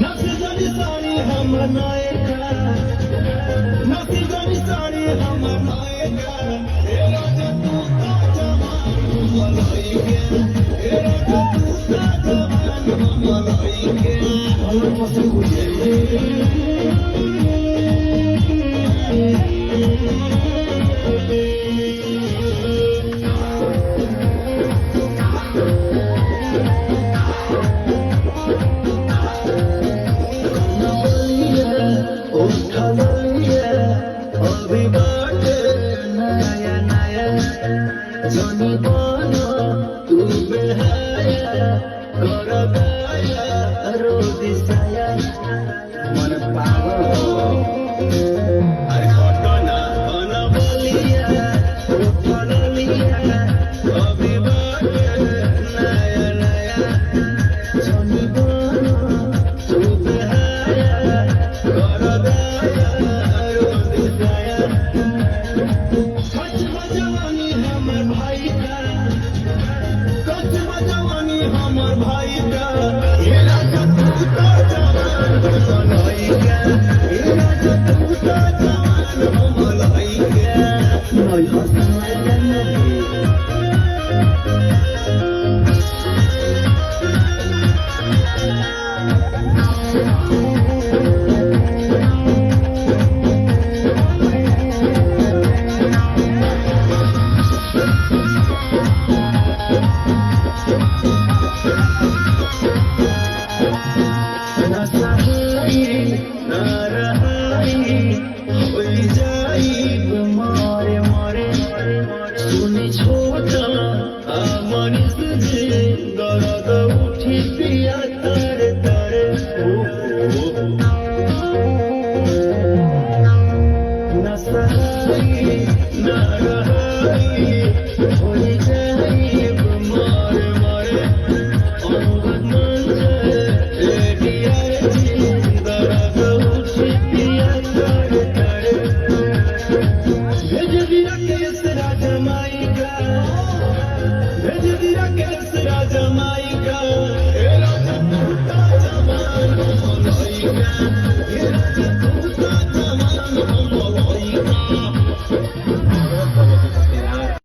नफी जानी सारी हम नायका नफी जानी सारी हम नायका ए राजा तू ता जवान मलाई के ए राजा तू ता जवान मलाई के আমার পাশে বসে Johnny Bono, tu behaya, koragaya, rodisaya, मन पागल अरे घटना बना बोलिया अभी बाटे नया नया Johnny Bono, tu behaya, koragaya, rodisaya हमर भाई का ये राजा तू तो जवान बनाई के